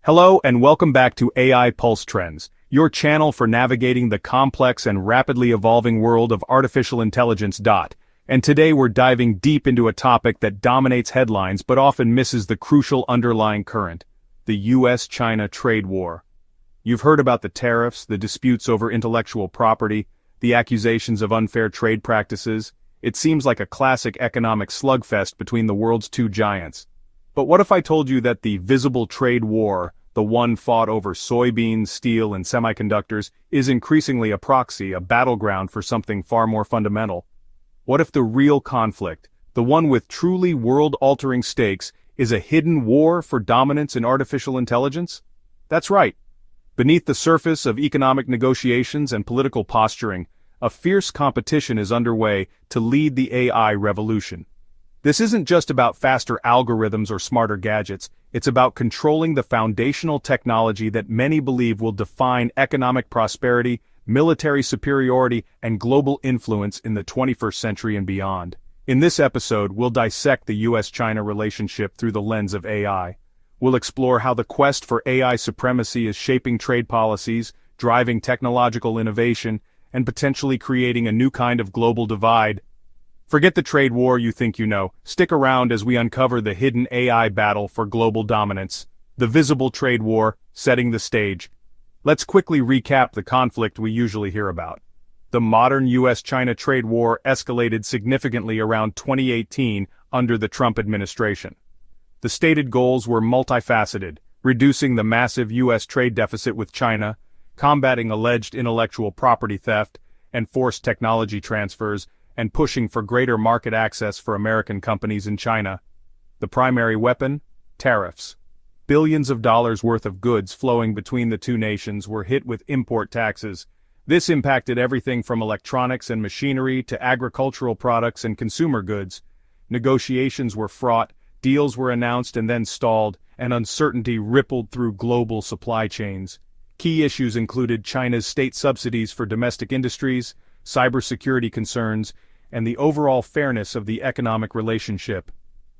Hello and welcome back to AI Pulse Trends, your channel for navigating the complex and rapidly evolving world of artificial intelligence. And today we're diving deep into a topic that dominates headlines but often misses the crucial underlying current: the US-China trade war. You've heard about the tariffs, the disputes over intellectual property, the accusations of unfair trade practices. It seems like a classic economic slugfest between the world's two giants. But what if I told you that the visible trade war, the one fought over soybeans, steel, and semiconductors, is increasingly a proxy, a battleground for something far more fundamental? What if the real conflict, the one with truly world-altering stakes, is a hidden war for dominance in artificial intelligence? That's right. Beneath the surface of economic negotiations and political posturing, a fierce competition is underway to lead the AI revolution. This isn't just about faster algorithms or smarter gadgets, it's about controlling the foundational technology that many believe will define economic prosperity, military superiority, and global influence in the 21st century and beyond. In this episode, we'll dissect the US-China relationship through the lens of AI. We'll explore how the quest for AI supremacy is shaping trade policies, driving technological innovation, and potentially creating a new kind of global divide. Forget the trade war you think you know. Stick around as we uncover the hidden AI battle for global dominance, the visible trade war, setting the stage. Let's quickly recap the conflict we usually hear about. The modern US-China trade war escalated significantly around 2018 under the Trump administration. The stated goals were multifaceted: reducing the massive US trade deficit with China, combating alleged intellectual property theft and forced technology transfers, and pushing for greater market access for American companies in China. The primary weapon? Tariffs. Billions of dollars worth of goods flowing between the two nations were hit with import taxes. This impacted everything from electronics and machinery to agricultural products and consumer goods. Negotiations were fraught, deals were announced and then stalled, and uncertainty rippled through global supply chains. Key issues included China's state subsidies for domestic industries, cybersecurity concerns, and the overall fairness of the economic relationship.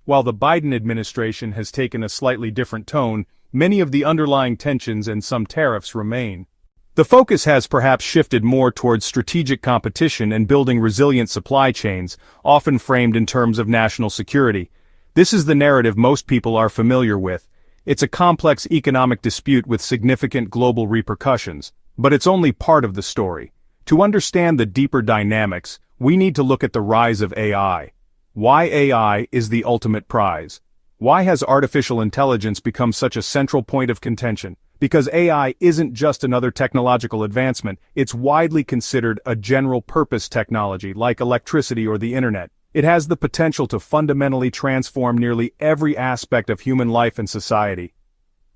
While the Biden administration has taken a slightly different tone, many of the underlying tensions and some tariffs remain. The focus has perhaps shifted more towards strategic competition and building resilient supply chains, often framed in terms of national security. This is the narrative most people are familiar with. It's a complex economic dispute with significant global repercussions, but it's only part of the story. To understand the deeper dynamics, we need to look at the rise of AI. Why AI is the ultimate prize? Why has artificial intelligence become such a central point of contention? Because AI isn't just another technological advancement, it's widely considered a general-purpose technology like electricity or the internet. It has the potential to fundamentally transform nearly every aspect of human life and society.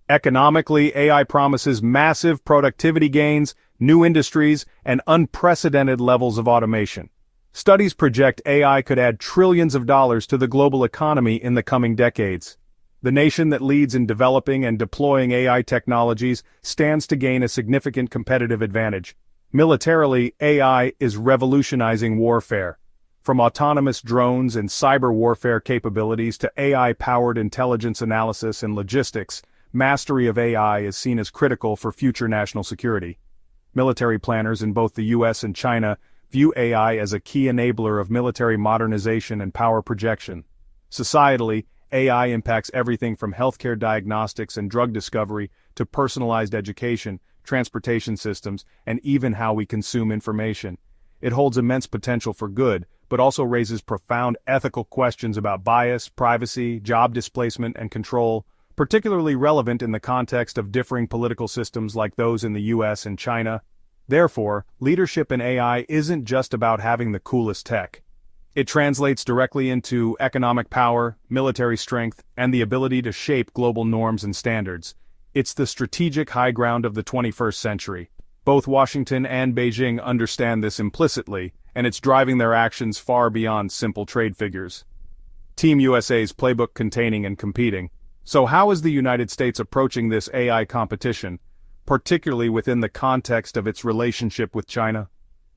Economically, AI promises massive productivity gains, new industries, and unprecedented levels of automation. Studies project AI could add trillions of dollars to the global economy in the coming decades. The nation that leads in developing and deploying AI technologies stands to gain a significant competitive advantage. Militarily, AI is revolutionizing warfare. From autonomous drones and cyber warfare capabilities to AI-powered intelligence analysis and logistics, mastery of AI is seen as critical for future national security. Military planners in both the US and China view AI as a key enabler of military modernization and power projection. Societally, AI impacts everything from healthcare diagnostics and drug discovery to personalized education, transportation systems, and even how we consume information. It holds immense potential for good, but also raises profound ethical questions about bias, privacy, job displacement, and control, particularly relevant in the context of differing political systems like those in the US and China. Therefore, leadership in AI isn't just about having the coolest tech. It translates directly into economic power, military strength, and the ability to shape global norms and standards. It's the strategic high ground of the 21st century. Both Washington and Beijing understand this implicitly, and it's driving their actions far beyond simple trade figures. Team USA's playbook: containing and competing. So how is the United States approaching this AI competition, particularly within the context of its relationship with China?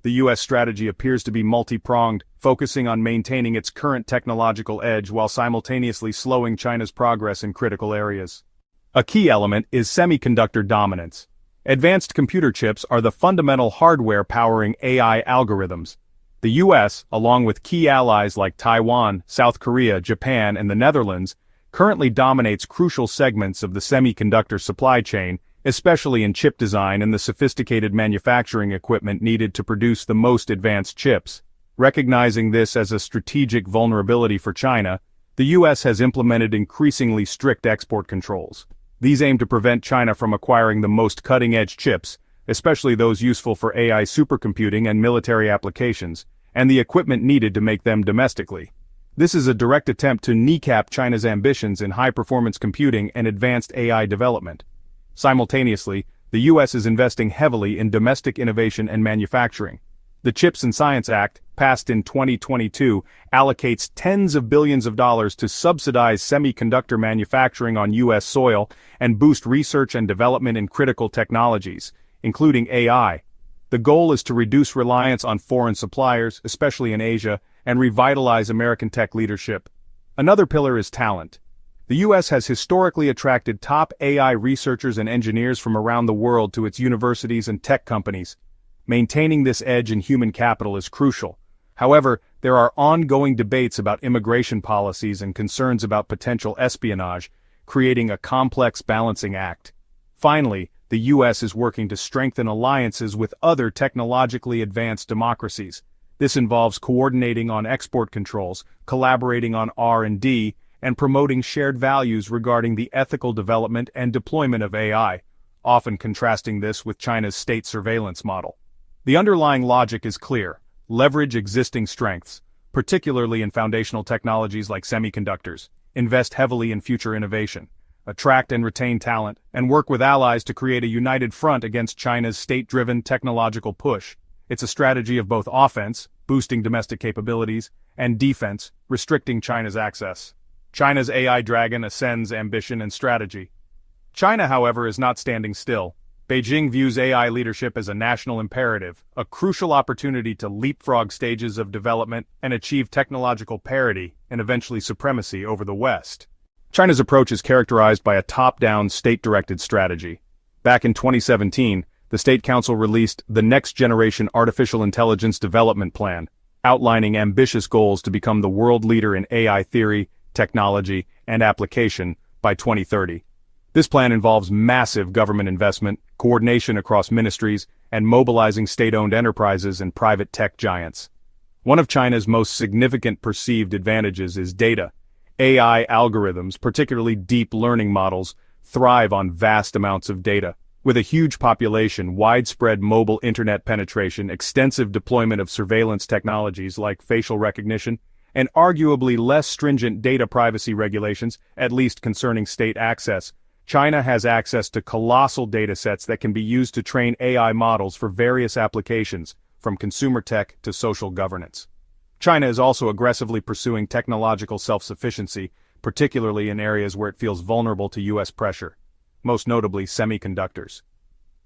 The US strategy appears to be multi-pronged, focusing on maintaining its current technological edge while simultaneously slowing China's progress in critical areas. A key element is semiconductor dominance. Advanced computer chips are the fundamental hardware powering AI algorithms. The US, along with key allies like Taiwan, South Korea, Japan, and the Netherlands, currently dominates crucial segments of the semiconductor supply chain, especially in chip design and the sophisticated manufacturing equipment needed to produce the most advanced chips. Recognizing this as a strategic vulnerability for China, the US has implemented increasingly strict export controls. These aim to prevent China from acquiring the most cutting-edge chips, especially those useful for AI supercomputing and military applications, and the equipment needed to make them domestically. This is a direct attempt to kneecap China's ambitions in high-performance computing and advanced AI development. Simultaneously, the US is investing heavily in domestic innovation and manufacturing. The CHIPS and Science Act, passed in 2022, allocates tens of billions of dollars to subsidize semiconductor manufacturing on US soil and boost research and development in critical technologies, including AI. The goal is to reduce reliance on foreign suppliers, especially in Asia, and revitalize American tech leadership. Another pillar is talent. The US has historically attracted top AI researchers and engineers from around the world to its universities and tech companies. Maintaining this edge in human capital is crucial. However, there are ongoing debates about immigration policies and concerns about potential espionage, creating a complex balancing act. Finally, the US is working to strengthen alliances with other technologically advanced democracies. This involves coordinating on export controls, collaborating on R&D, and promoting shared values regarding the ethical development and deployment of AI, often contrasting this with China's state surveillance model. The underlying logic is clear: leverage existing strengths, particularly in foundational technologies like semiconductors, invest heavily in future innovation, attract and retain talent, and work with allies to create a united front against China's state-driven technological push. It's a strategy of both offense, boosting domestic capabilities, and defense, restricting China's access. China's AI dragon ascends ambition and strategy. China, however, is not standing still. Beijing views AI leadership as a national imperative, a crucial opportunity to leapfrog stages of development and achieve technological parity and eventually supremacy over the West. China's approach is characterized by a top-down, state-directed strategy. Back in 2017, the State Council released the Next Generation Artificial Intelligence Development Plan, outlining ambitious goals to become the world leader in AI theory, technology, and application by 2030. This plan involves massive government investment, coordination across ministries, and mobilizing state-owned enterprises and private tech giants. One of China's most significant perceived advantages is data. AI algorithms, particularly deep learning models, thrive on vast amounts of data. With a huge population, widespread mobile internet penetration, extensive deployment of surveillance technologies like facial recognition, and arguably less stringent data privacy regulations, at least concerning state access, China has access to colossal datasets that can be used to train AI models for various applications, from consumer tech to social governance. China is also aggressively pursuing technological self-sufficiency, particularly in areas where it feels vulnerable to US pressure, most notably semiconductors.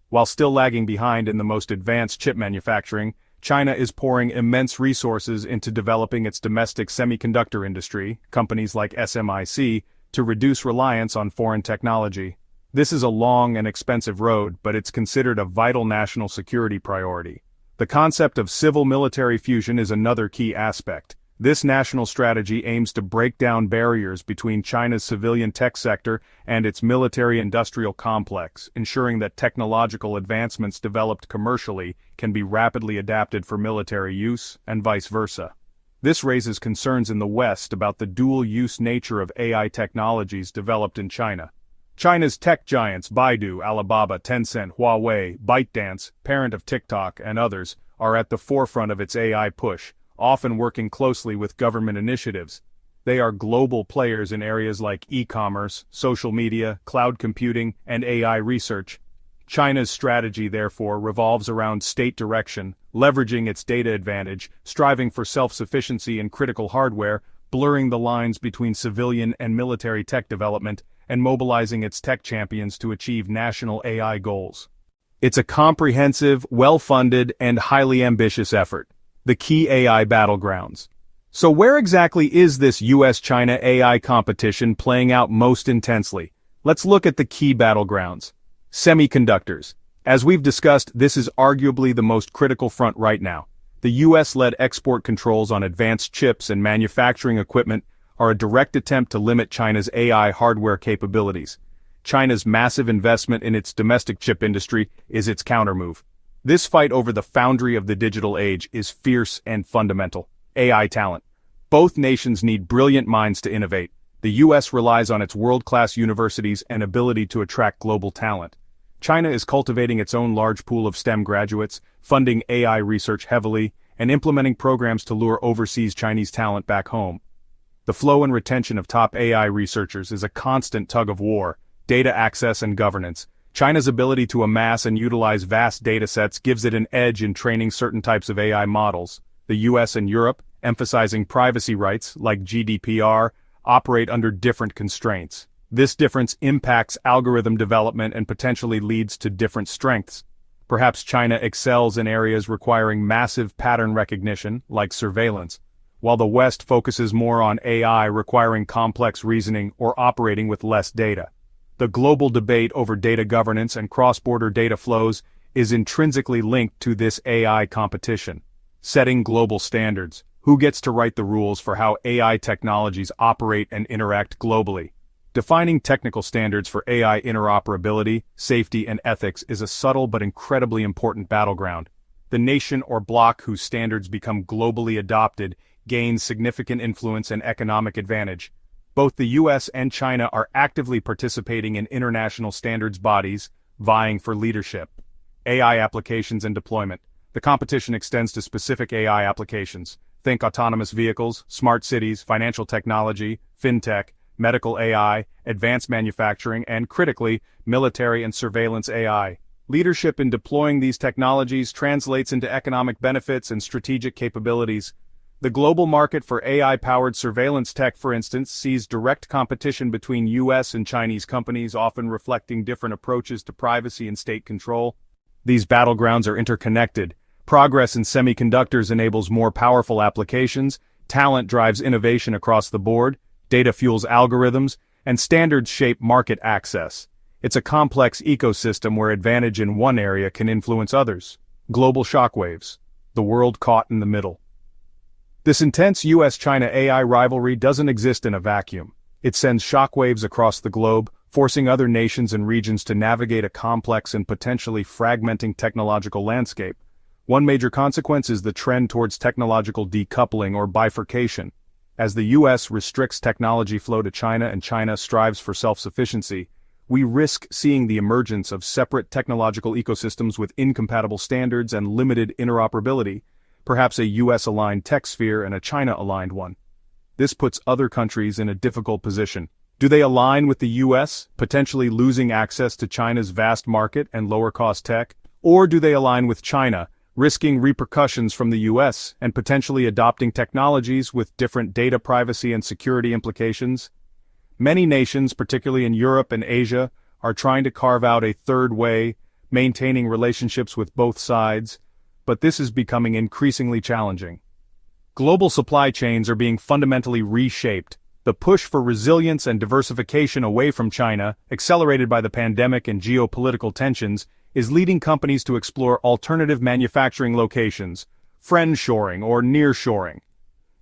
While still lagging behind in the most advanced chip manufacturing, China is pouring immense resources into developing its domestic semiconductor industry, companies like SMIC, to reduce reliance on foreign technology. This is a long and expensive road, but it's considered a vital national security priority. The concept of civil-military fusion is another key aspect. This national strategy aims to break down barriers between China's civilian tech sector and its military-industrial complex, ensuring that technological advancements developed commercially can be rapidly adapted for military use, and vice versa. This raises concerns in the West about the dual-use nature of AI technologies developed in China. China's tech giants Baidu, Alibaba, Tencent, Huawei, ByteDance, parent of TikTok, and others, are at the forefront of its AI push, often working closely with government initiatives. They are global players in areas like e-commerce, social media, cloud computing, and AI research. China's strategy, therefore, revolves around state direction, leveraging its data advantage, striving for self-sufficiency in critical hardware, blurring the lines between civilian and military tech development, and mobilizing its tech champions to achieve national AI goals. It's a comprehensive, well-funded, and highly ambitious effort. The key AI battlegrounds. So where exactly is this US-China AI competition playing out most intensely? Let's look at the key battlegrounds. Semiconductors. As we've discussed, this is arguably the most critical front right now. The US-led export controls on advanced chips and manufacturing equipment are a direct attempt to limit China's AI hardware capabilities. China's massive investment in its domestic chip industry is its countermove. This fight over the foundry of the digital age is fierce and fundamental. AI talent. Both nations need brilliant minds to innovate. The US relies on its world-class universities and ability to attract global talent. China is cultivating its own large pool of STEM graduates, funding AI research heavily, and implementing programs to lure overseas Chinese talent back home. The flow and retention of top AI researchers is a constant tug-of-war. Data access and governance. China's ability to amass and utilize vast datasets gives it an edge in training certain types of AI models. The US and Europe, emphasizing privacy rights, like GDPR, operate under different constraints. This difference impacts algorithm development and potentially leads to different strengths. Perhaps China excels in areas requiring massive pattern recognition, like surveillance, while the West focuses more on AI requiring complex reasoning or operating with less data. The global debate over data governance and cross-border data flows is intrinsically linked to this AI competition. Setting global standards. Who gets to write the rules for how AI technologies operate and interact globally? Defining technical standards for AI interoperability, safety, and ethics is a subtle but incredibly important battleground. The nation or bloc whose standards become globally adopted gains significant influence and economic advantage. Both the US and China are actively participating in international standards bodies, vying for leadership. AI applications and deployment. The competition extends to specific AI applications. Think autonomous vehicles, smart cities, financial technology, fintech, medical AI, advanced manufacturing, and critically, military and surveillance AI. Leadership in deploying these technologies translates into economic benefits and strategic capabilities. The global market for AI-powered surveillance tech, for instance, sees direct competition between US and Chinese companies, often reflecting different approaches to privacy and state control. These battlegrounds are interconnected. Progress in semiconductors enables more powerful applications, talent drives innovation across the board, data fuels algorithms, and standards shape market access. It's a complex ecosystem where advantage in one area can influence others. Global shockwaves. The world caught in the middle. This intense US-China AI rivalry doesn't exist in a vacuum. It sends shockwaves across the globe, forcing other nations and regions to navigate a complex and potentially fragmenting technological landscape. One major consequence is the trend towards technological decoupling or bifurcation. As the US restricts technology flow to China and China strives for self-sufficiency, we risk seeing the emergence of separate technological ecosystems with incompatible standards and limited interoperability. Perhaps a US-aligned tech sphere and a China-aligned one. This puts other countries in a difficult position. Do they align with the US, potentially losing access to China's vast market and lower-cost tech? Or do they align with China, risking repercussions from the US and potentially adopting technologies with different data privacy and security implications? Many nations, particularly in Europe and Asia, are trying to carve out a third way, maintaining relationships with both sides, but this is becoming increasingly challenging. Global supply chains are being fundamentally reshaped. The push for resilience and diversification away from China, accelerated by the pandemic and geopolitical tensions, is leading companies to explore alternative manufacturing locations, friendshoring or nearshoring.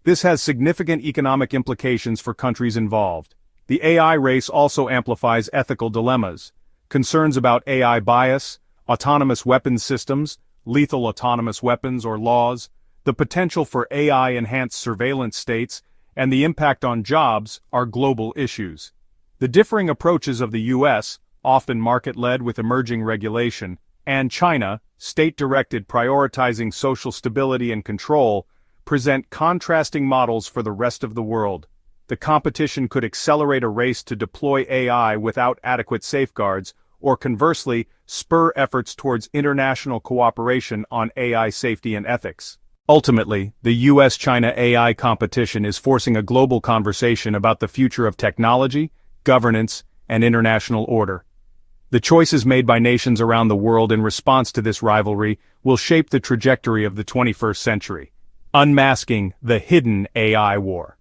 This has significant economic implications for countries involved. The AI race also amplifies ethical dilemmas. Concerns about AI bias, autonomous weapons systems, lethal autonomous weapons or laws, the potential for AI-enhanced surveillance states, and the impact on jobs are global issues. The differing approaches of the US, often market-led with emerging regulation, and China, state-directed prioritizing social stability and control, present contrasting models for the rest of the world. The competition could accelerate a race to deploy AI without adequate safeguards, or conversely, spur efforts towards international cooperation on AI safety and ethics. Ultimately, the US-China AI competition is forcing a global conversation about the future of technology, governance, and international order. The choices made by nations around the world in response to this rivalry will shape the trajectory of the 21st century, unmasking the hidden AI war.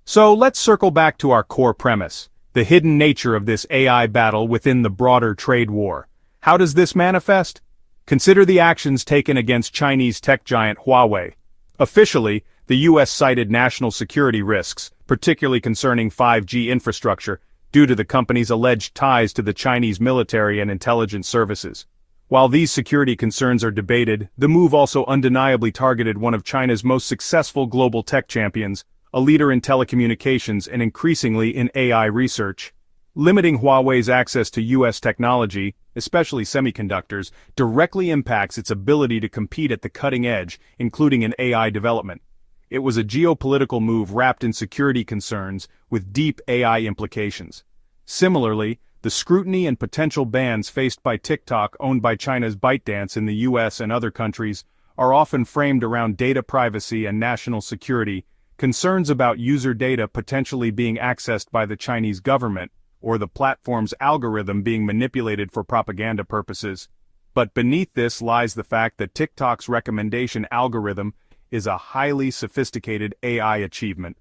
So let's circle back to our core premise. The the hidden nature of this AI battle within the broader trade war. How does this manifest? Consider the actions taken against Chinese tech giant Huawei. Officially, the US cited national security risks, particularly concerning 5G infrastructure, due to the company's alleged ties to the Chinese military and intelligence services. While these security concerns are debated, the move also undeniably targeted one of China's most successful global tech champions, a leader in telecommunications and increasingly in AI research. Limiting Huawei's access to US technology, especially semiconductors, directly impacts its ability to compete at the cutting edge, including in AI development. It was a geopolitical move wrapped in security concerns, with deep AI implications. Similarly, the scrutiny and potential bans faced by TikTok, owned by China's ByteDance in the US and other countries, are often framed around data privacy and national security, concerns about user data potentially being accessed by the Chinese government, or the platform's algorithm being manipulated for propaganda purposes. But beneath this lies the fact that TikTok's recommendation algorithm is a highly sophisticated AI achievement.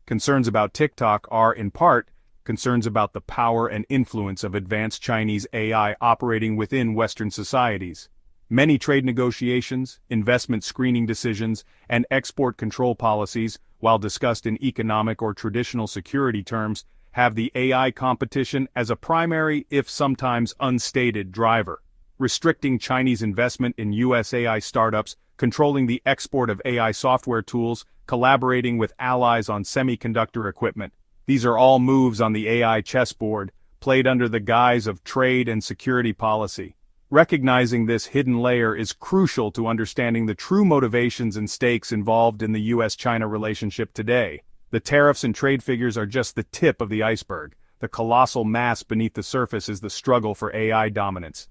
Concerns about TikTok are, in part, concerns about the power and influence of advanced Chinese AI operating within Western societies. Many trade negotiations, investment screening decisions, and export control policies, while discussed in economic or traditional security terms, have the AI competition as a primary, if sometimes unstated, driver. Restricting Chinese investment in US AI startups, controlling the export of AI software tools, collaborating with allies on semiconductor equipment. These are all moves on the AI chessboard, played under the guise of trade and security policy. Recognizing this hidden layer is crucial to understanding the true motivations and stakes involved in the US-China relationship today. The tariffs and trade figures are just the tip of the iceberg. The colossal mass beneath the surface is the struggle for AI dominance.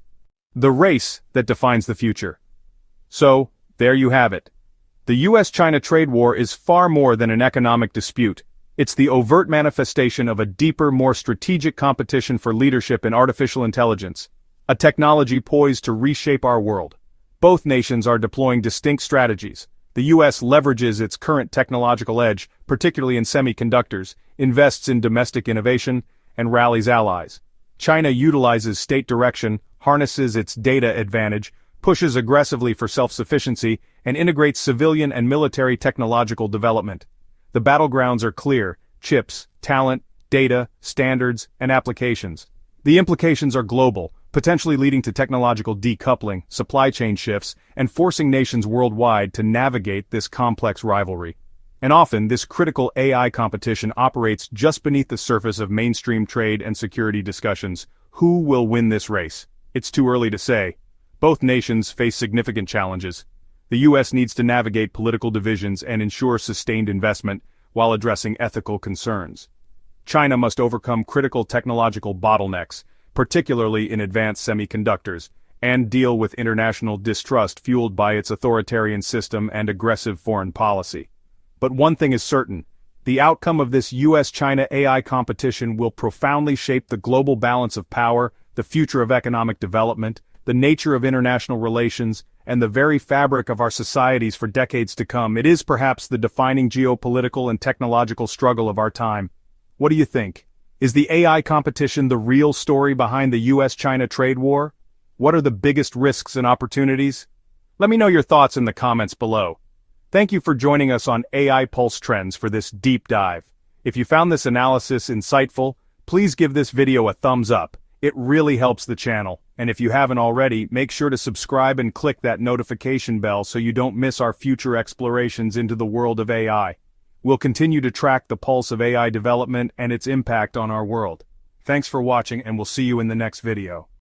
The race that defines the future. So, there you have it. The US-China trade war is far more than an economic dispute. It's the overt manifestation of a deeper, more strategic competition for leadership in artificial intelligence, a technology poised to reshape our world. Both nations are deploying distinct strategies. The US leverages its current technological edge, particularly in semiconductors, invests in domestic innovation, and rallies allies. China utilizes state direction, harnesses its data advantage, pushes aggressively for self-sufficiency, and integrates civilian and military technological development. The battlegrounds are clear: chips, talent, data, standards, and applications. The implications are global, potentially leading to technological decoupling, supply chain shifts, and forcing nations worldwide to navigate this complex rivalry. And often, this critical AI competition operates just beneath the surface of mainstream trade and security discussions. Who will win this race? It's too early to say. Both nations face significant challenges. The US needs to navigate political divisions and ensure sustained investment, while addressing ethical concerns. China must overcome critical technological bottlenecks, particularly in advanced semiconductors, and deal with international distrust fueled by its authoritarian system and aggressive foreign policy. But one thing is certain: the outcome of this US-China AI competition will profoundly shape the global balance of power, the future of economic development, the nature of international relations, and the very fabric of our societies for decades to come. It is perhaps the defining geopolitical and technological struggle of our time. What do you think? Is the AI competition the real story behind the US-China trade war? What are the biggest risks and opportunities? Let me know your thoughts in the comments below. Thank you for joining us on AI Pulse Trends for this deep dive. If you found this analysis insightful, please give this video a thumbs up. It really helps the channel. And if you haven't already, make sure to subscribe and click that notification bell so you don't miss our future explorations into the world of AI. We'll continue to track the pulse of AI development and its impact on our world. Thanks for watching, and we'll see you in the next video.